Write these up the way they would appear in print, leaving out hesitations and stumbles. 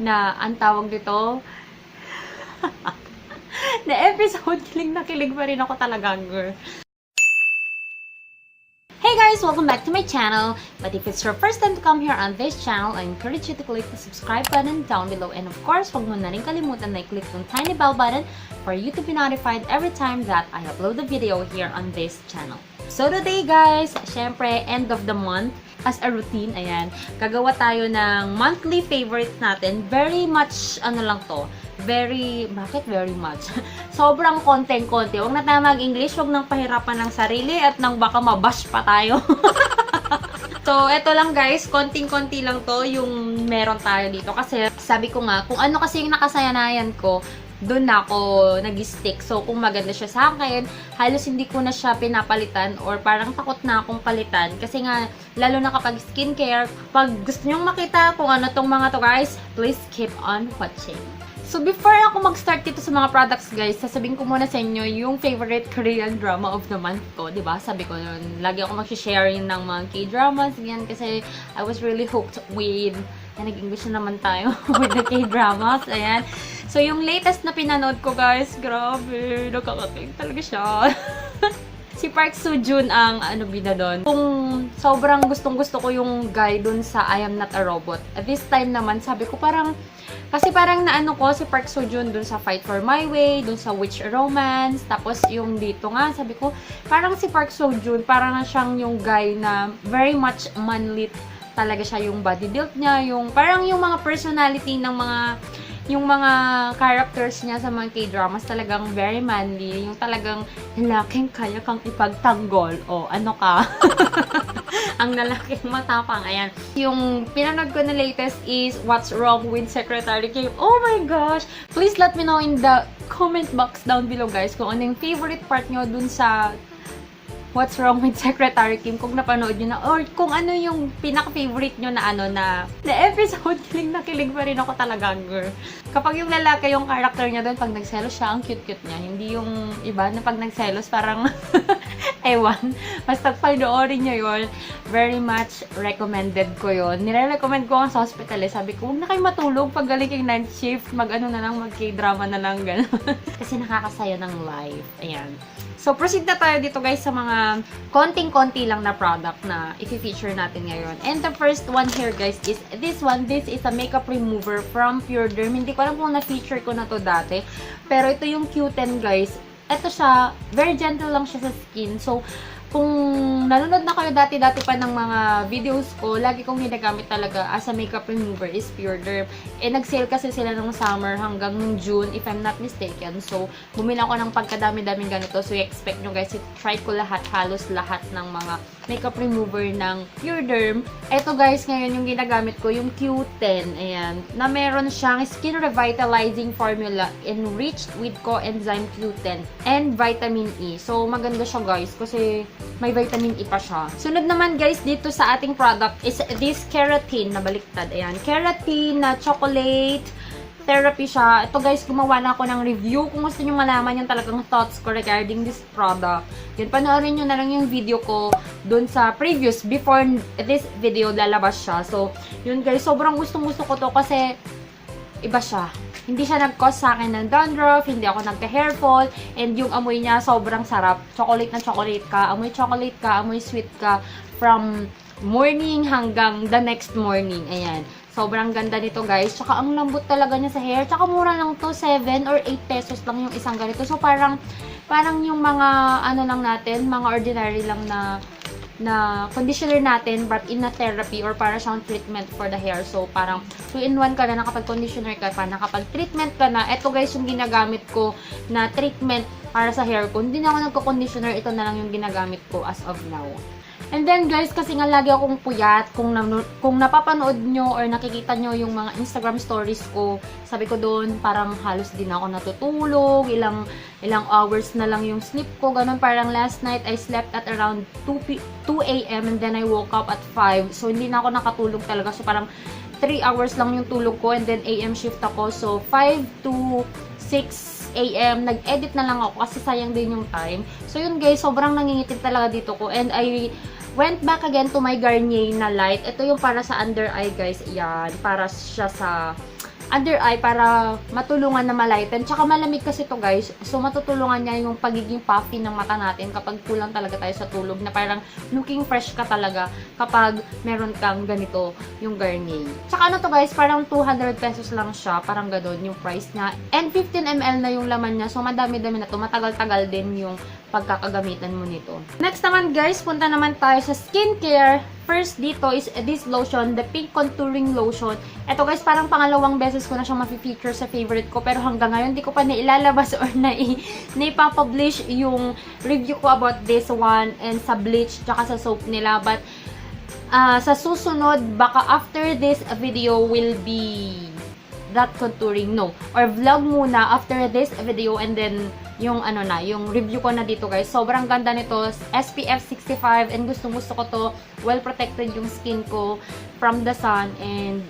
na ang tawag dito na episode, kilig na kilig pa rin ako talaga, girl. Hey guys! Welcome back to my channel. But if it's your first time to come here on this channel, I encourage you to click the subscribe button down below. And of course, huwag mo na rin kalimutan na i-click yung tiny bell button for you to be notified every time that I upload a video here on this channel. So today guys, syempre end of the month. As a routine, ayan, gagawa tayo ng monthly favorites natin. Very much, ano lang to, bakit very much? Sobrang konting-konti. Huwag na tayo mag-English, huwag nang pahirapan ng sarili at nang baka mabash pa tayo. So, eto lang guys, konting-konti lang to yung meron tayo dito. Kasi sabi ko nga, kung ano kasi yung nakasayanayan ko, doon na ako nag-stick. So, kung maganda siya sa akin, halos hindi ko na siya pinapalitan or parang takot na akong palitan. Kasi nga, lalo na kapag skincare, pag gusto nyong makita kung ano tong mga to guys, please keep on watching. So, before ako mag-start dito sa mga products guys, sasabihin ko muna sa inyo yung favorite Korean drama of the month ko, diba? Sabi ko yun, lagi ako mag-sharing ng mga K-dramas, yan, kasi I was really hooked with, nag-English na naman tayo, with the K-dramas, ayan. So, yung latest na pinanood ko, guys, grabe, nakakating talaga siya. Si Park Seo-joon ang bida doon. Kung sobrang gustong-gusto ko yung guy doon sa I Am Not a Robot. At this time naman, sabi ko kasi parang naano ko si Park Seo-joon doon sa Fight for My Way, doon sa Witch Romance, tapos yung dito nga, sabi ko, parang si Park Seo-joon, parang na siyang yung guy na very much manly talaga siya, yung body build niya, yung parang yung mga personality ng yung mga characters niya sa mga K-dramas talagang very manly. Yung talagang lalaking kaya kang ipagtanggol. O, ano ka? Ang lalaking matapang. Ayan. Yung pinanood ko na latest is What's Wrong with Secretary Kim. Oh my gosh! Please let me know in the comment box down below guys kung ano yung favorite part nyo dun sa What's Wrong with Secretary Kim, kung napanood nyo na, or kung ano yung pinaka-favorite nyo na episode, kilig na kilig pa rin ako talaga, girl. Kapag yung lalaki, yung character niya doon, pag nagselos siya, ang cute-cute niya. Hindi yung iba na pag nagselos, parang, ewan. Basta panoorin nyo yun, very much recommended ko yun. Nire-recommend ko ang sa hospital eh. Sabi ko, huwag na kayo matulog pag galing yung night shift, mag-ano na lang, mag-K-drama na lang, gano'n. Kasi nakakasaya ng life. Ayan. So, proceed na tayo dito guys sa mga konting-konti lang na product na i-feature natin ngayon. And the first one here guys is this one. This is a makeup remover from Pure Derm. Hindi ko alam kung na-feature ko na to dati. Pero ito yung Q10 guys. Ito siya, very gentle lang siya sa skin. So, kung nanonood na kayo dati-dati pa ng mga videos ko, lagi kong ginagamit talaga as a makeup remover is Pure Derm. Eh, nag-sale kasi sila nung summer hanggang nung June, if I'm not mistaken. So, bumili ako ng pagkadami-daming ganito. So, i-expect nyo guys, try ko lahat, halos lahat ng mga makeup remover ng Pure Derm. Ito guys, ngayon yung ginagamit ko, yung Q10. Ayan. Na meron siyang skin revitalizing formula enriched with coenzyme Q10 and vitamin E. So, maganda siya guys kasi may vitamin E pa siya. Sunod naman guys dito sa ating product is this keratin na baliktad. Ayan, keratin na chocolate therapy siya. Ito guys, gumawa na ako ng review. Kung gusto nyo malaman yung talagang thoughts ko regarding this product, yun, panoorin nyo na lang yung video ko dun sa previous, before this video lalabas siya. So, yun guys, sobrang gustong-gusto ko to kasi iba siya. Hindi siya nag-cause sa akin ng dandruff, hindi ako nagka-hair fall, and yung amoy niya sobrang sarap. Chocolate na chocolate ka, amoy sweet ka, from morning hanggang the next morning. Ayan. Sobrang ganda nito guys. Tsaka ang lambot talaga niya sa hair. Tsaka mura lang to, 7 or 8 pesos lang yung isang ganito. So parang yung mga ano lang natin, mga ordinary lang na conditioner natin but in a therapy or para siyang treatment for the hair. So, parang 2-in-1 ka na, nakapag-conditioner ka pa, nakapag-treatment ka na. Ito guys, yung ginagamit ko na treatment para sa hair ko. Hindi na ako nagko-conditioner, ito na lang yung ginagamit ko as of now. And then guys, kasi nga lagi akong puyat, kung napapanood nyo or nakikita nyo yung mga Instagram stories ko, sabi ko doon, parang halos din ako natutulog, ilang hours na lang yung sleep ko, ganun. Parang last night, I slept at around 2 a.m. and then I woke up at 5. So, hindi na ako nakatulog talaga. So, parang 3 hours lang yung tulog ko and then AM shift ako. So, 5 to 6 a.m. nag-edit na lang ako kasi sayang din yung time. So, yun guys, sobrang nangingitim talaga dito ko. And I went back again to my Garnier na light. Ito yung para sa under eye guys. Yan, para siya sa under eye para matulungan na malighten. Tsaka malamig kasi to guys. So matutulungan niya yung pagiging puffy ng mata natin kapag kulang talaga tayo sa tulog na parang looking fresh ka talaga kapag meron kang ganito yung Garnier. Tsaka ano to guys, parang 200 pesos lang siya. Parang gano'n yung price niya. And 15 ml na yung laman niya. So madami-dami na to. Matagal-tagal din yung pagkakagamitan mo nito. Next naman guys, punta naman tayo sa skincare. First dito is this lotion, the Pink Contouring Lotion. Ito guys, parang pangalawang beses ko na siyang ma-feature sa favorite ko. Pero hanggang ngayon, di ko pa nailalabas or naipapublish yung review ko about this one and sa bleach, tsaka sa soap nila. But sa susunod, baka after this video will be that contouring, no. Or vlog muna after this video and then yung ano na, yung review ko na dito guys. Sobrang ganda nito. SPF 65 and gustong-gusto ko to. Well protected yung skin ko from the sun and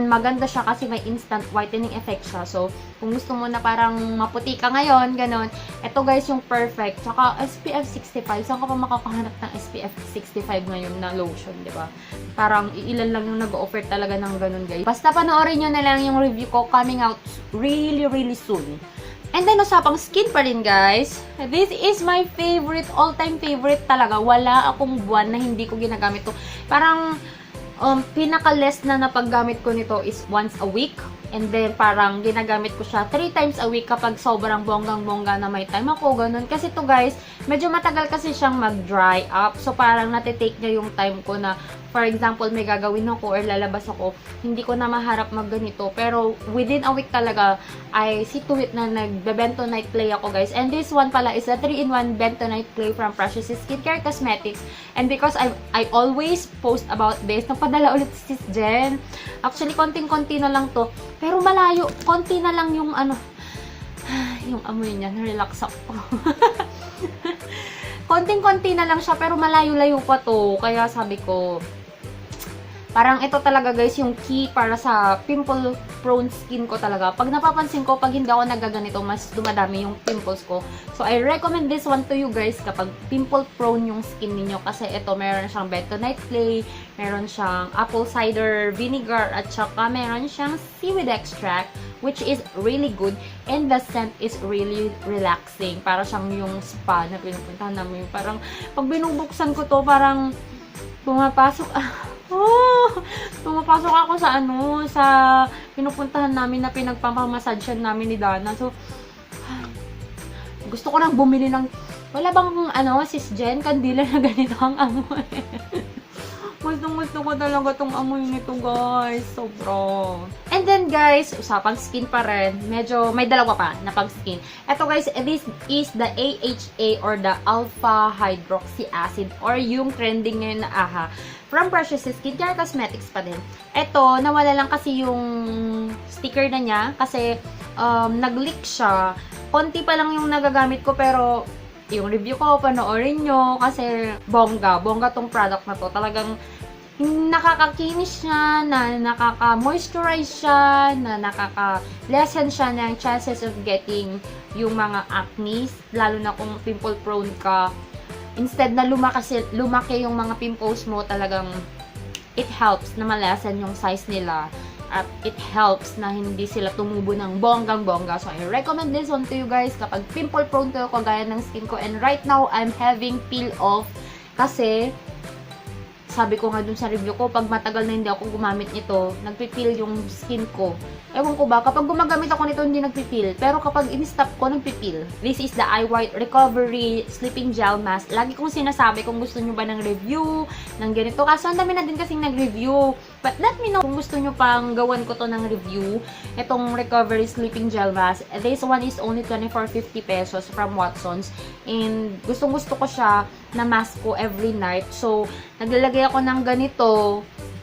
maganda siya kasi may instant whitening effect siya. So, kung gusto mo na parang maputi ka ngayon, ganon. Ito guys yung perfect. Tsaka SPF 65. Saan ka pa makakahanap ng SPF 65 ngayon na lotion, di ba? Parang ilan lang yung nag-offer talaga ng ganon guys. Basta panoorin nyo na lang yung review ko coming out really soon. And then, usapang skin pa rin, guys. This is my favorite, all-time favorite talaga. Wala akong buwan na hindi ko ginagamit to. Parang, pinaka-less na napaggamit ko nito is once a week. And then, parang ginagamit ko siya 3 times a week kapag sobrang bonggang-bongga na may time ako, ganun. Kasi to guys, medyo matagal kasi siyang mag-dry up. So, parang natitake niya yung time ko na, for example, may gagawin ako or lalabas ako, hindi ko na maharap magganito. Pero, within a week talaga, I see to it na nagbe-bentonite clay ako, guys. And this one pala is a 3-in-1 bentonite clay from Precious Skincare Cosmetics. And because I always post about this, napadala ulit si Sis Jen. Actually, konting-konti na lang to. Pero malayo, konti na lang yung ano, yung amoy niya, na-relax ako. Konting-konti na lang siya, pero malayo-layo pa to. Kaya sabi ko, parang ito talaga guys, yung key para sa pimple-prone skin ko talaga. Pag napapansin ko, pag hindi ako nagaganito, mas dumadami yung pimples ko. So, I recommend this one to you guys kapag pimple-prone yung skin ninyo. Kasi ito, meron siyang bentonite clay, meron siyang apple cider vinegar, at saka meron siyang seaweed extract, which is really good. And the scent is really relaxing. Para siyang yung spa na pinupuntahan namin. Parang, pag binubuksan ko to, parang pumapasok, pumapasok ako sa sa pinupuntahan namin na pinagpapamassage namin ni Dana. So, gusto ko nang bumili ng, wala bang Sis Jen, kandila na ganito ang amoy. Gusto ko talaga tong amoy nito, guys. Sobrang. And then, guys, usapang skin pa rin. Medyo, may dalawa pa na pang skin. Ito, guys, this is the AHA or the Alpha Hydroxy Acid or yung trending ngayon na AHA. From Precious Skincare Cosmetics pa din. Ito, nawala lang kasi yung sticker na niya kasi nag-leak siya. Konti pa lang yung nagagamit ko pero yung review ko, panoorin nyo kasi bongga tong product na to. Talagang nakakakinis siya, na nakaka-moisturize siya, na nakaka-lessen siya ng chances of getting yung mga acne, lalo na kung pimple prone ka. Instead na lumaki yung mga pimples mo, talagang it helps na ma-lessen yung size nila. At it helps na hindi sila tumubo ng bonggang-bongga. So, I recommend this one to you guys kapag pimple prone kayo kagaya ng skin ko. And right now, I'm having peel off kasi sabi ko nga dun sa review ko, pag matagal na hindi ako gumamit nito, nagpipil yung skin ko. Ewan ko ba, kapag gumagamit ako nito, hindi nagpipil. Pero kapag in-stop ko, nagpipil. This is the Eye White Recovery Sleeping Gel Mask. Lagi kong sinasabi kung gusto nyo ba ng review, ng ganito. Kaso, ang dami na din kasing nag-review. But let me know kung gusto nyo pang gawan ko to ng review. Itong Recovery Sleeping Gel Mask. This one is only 24.50 pesos from Watsons. And gustong-gusto ko siya na mask ko every night. So, naglalagay ako ng ganito.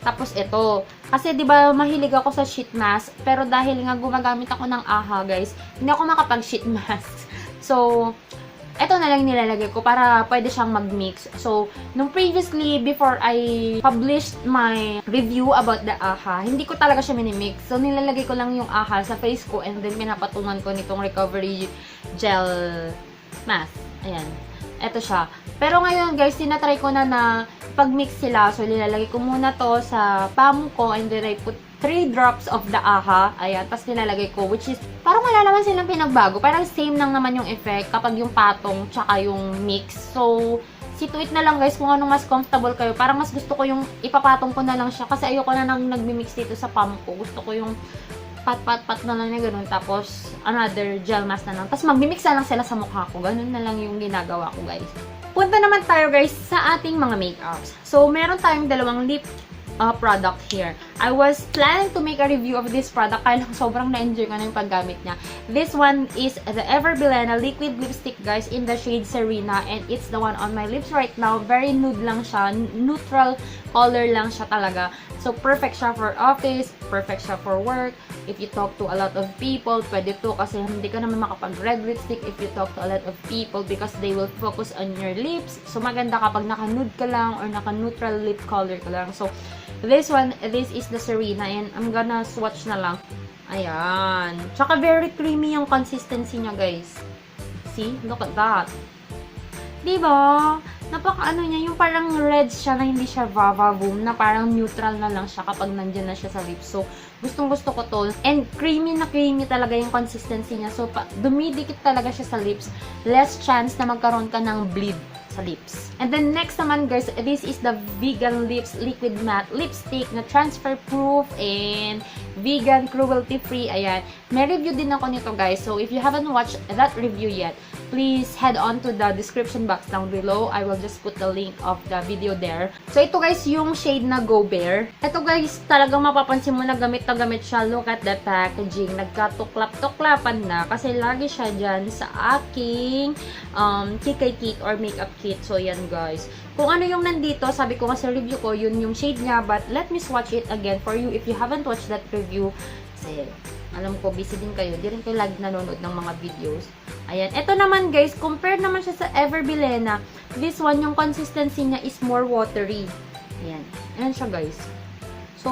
Tapos ito. Kasi 'di ba mahilig ako sa sheet mask, pero dahil nga gumagamit ako ng AHA, guys, hindi ako makapag sheet mask. So, ito na lang nilalagay ko para pwede siyang mag-mix. So, nung previously, before I published my review about the AHA, hindi ko talaga siya minimix. So, nilalagay ko lang yung AHA sa face ko and then pinapatungan ko nitong recovery gel mask. Ayan. Ito siya. Pero ngayon, guys, tinatry ko na pag-mix sila. So, nilalagay ko muna to sa palm ko and then I put 3 drops of the AHA. Ayan, tapos nilalagay ko, which is, parang wala naman silang pinagbago. Parang same lang naman yung effect kapag yung patong tsaka yung mix. So, situate na lang guys kung ano mas comfortable kayo. Parang mas gusto ko yung ipapatong ko na lang siya kasi ayoko na nang nagmi-mix dito sa palm ko. Gusto ko yung pat na lang na ganun. Tapos, another gel mask na lang. Tapos, magmi-mix na lang sila sa mukha ko. Ganun na lang yung ginagawa ko guys. Punta naman tayo guys sa ating mga makeups. So, meron tayong dalawang lip product here. I was planning to make a review of this product kaya lang sobrang na-enjoy ko na yung paggamit niya. This one is the Ever Bilena liquid lipstick guys in the shade Serena and it's the one on my lips right now. Very nude lang siya. Neutral color lang siya talaga. So, perfect siya for office, perfect siya for work. If you talk to a lot of people, pwede to kasi hindi ka naman makapag-red lipstick if you talk to a lot of people because they will focus on your lips. So, maganda kapag naka-nude ka lang or naka-neutral lip color ka lang. So, this one, this is the Serena and I'm gonna swatch na lang. Ayan. Tsaka very creamy yung consistency niya, guys. See? Look at that. Diba? Napaka-ano niya, yung parang red siya na hindi siya vava-boom, na parang neutral na lang siya kapag nandyan na siya sa lips. So, gustong-gusto ko to. And creamy na creamy talaga yung consistency niya. So, dumidikit talaga siya sa lips. Less chance na magkaroon ka ng bleed sa lips. And then next naman guys, this is the Vegan Lips Liquid Matte Lipstick na transfer proof and vegan, cruelty free. Ayan. May review din ako nito guys. So if you haven't watched that review yet, please head on to the description box down below. I will just put the link of the video there. So ito guys yung shade na Go Bare. Ito guys talagang mapapansin mo na gamit na gamit siya. Look at the packaging. Nagkatuklap-tuklapan na kasi lagi siya dyan sa aking kikay kit or makeup kit. So yan guys. Kung ano yung nandito, sabi ko nga sa review ko, yun yung shade niya. But let me swatch it again for you if you haven't watched that review. Kasi alam ko, busy din kayo. Di rin kayo lagi nanonood ng mga videos. Ayan. Ito naman guys, compared naman siya sa Ever Bilena, this one, yung consistency niya is more watery. Ayan. Ayan siya guys. So,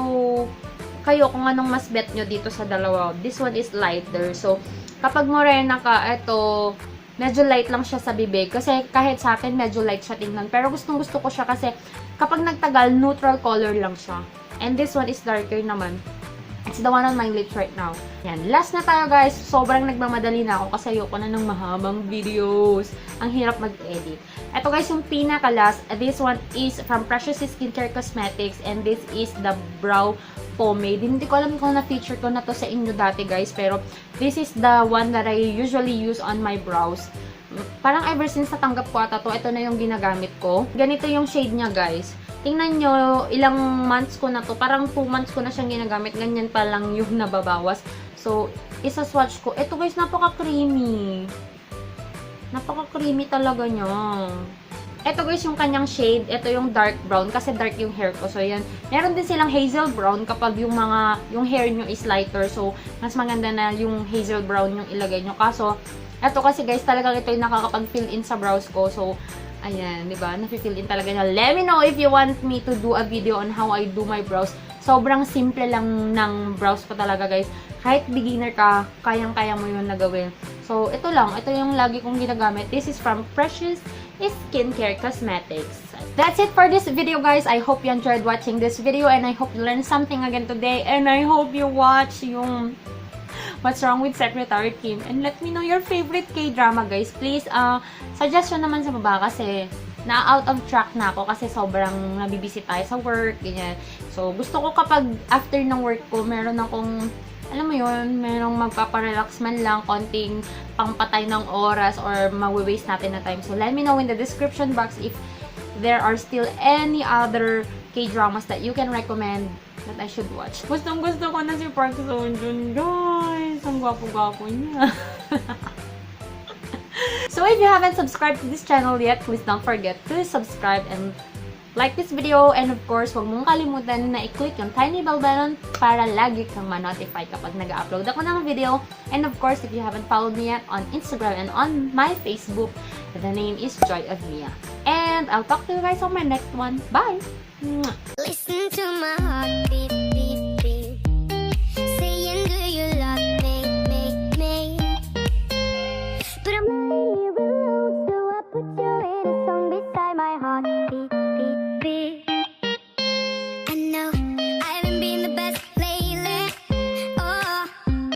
kayo kung anong mas bet nyo dito sa dalawa. This one is lighter. So, kapag morena ka, ito, medyo light lang siya sa bibig. Kasi kahit sa akin, medyo light siya tingnan. Pero gustong gusto ko siya kasi kapag nagtagal, neutral color lang siya. And this one is darker naman. It's the one on my lips right now. Yan. Last na tayo guys. Sobrang nagmamadali na ako kasi ayoko na ng mahabang videos. Ang hirap mag-edit. Ito guys yung pinaka-last. This one is from Precious Skincare Cosmetics and this is the brow pomade. Hindi ko alam kung na-feature ko na to sa inyo dati guys. Pero this is the one that I usually use on my brows. Parang ever since natanggap ko ata to, ito na yung ginagamit ko. Ganito yung shade niya guys. Tingnan nyo, ilang months ko na to. Parang 2 months ko na siyang ginagamit. Ganyan pa lang yung nababawas. So, isa-swatch ko. Ito guys, napaka-creamy. Napaka-creamy talaga niya. Ito guys, yung kanyang shade. Ito yung dark brown. Kasi dark yung hair ko. So, yan. Meron din silang hazel brown kapag yung hair nyo is lighter. So, mas maganda na yung hazel brown yung ilagay nyo. Kaso, ito kasi guys, talagang ito yung nakakapag-fill in sa brows ko. So, ayan, diba? Nafi-fill in talaga niya. Let me know if you want me to do a video on how I do my brows. Sobrang simple lang ng brows ko talaga, guys. Kahit beginner ka, kayang-kaya mo yun na gawin. So, ito lang. Ito yung lagi kong ginagamit. This is from Precious Skincare Cosmetics. That's it for this video, guys. I hope you enjoyed watching this video and I hope you learned something again today. And I hope you watch yung What's Wrong with Secretary Kim. And let me know your favorite K-drama, guys. Please, suggestion naman sa baba kasi na-out of track na ako kasi sobrang nabibisi tayo sa work, ganyan. So, gusto ko kapag after ng work ko, meron akong, alam mo yun, merong magpaparelax man lang, konting pangpatay ng oras or mawi-waste natin na time. So, let me know in the description box if there are still any other K-dramas that you can recommend that I should watch. Gustong-gusto ko na si Park Seo-joon, guys. Ang gwapo-gwapo niya. So, if you haven't subscribed to this channel yet, please don't forget to subscribe and like this video. And of course, huwag mong kalimutan na i-click yung tiny bell button para lagi kang ma-notify kapag nag-upload ako ng video. And of course, if you haven't followed me yet on Instagram and on my Facebook, the name is Joy of Mia. And I'll talk to you guys on my next one. Bye! Listen to my heartbeat.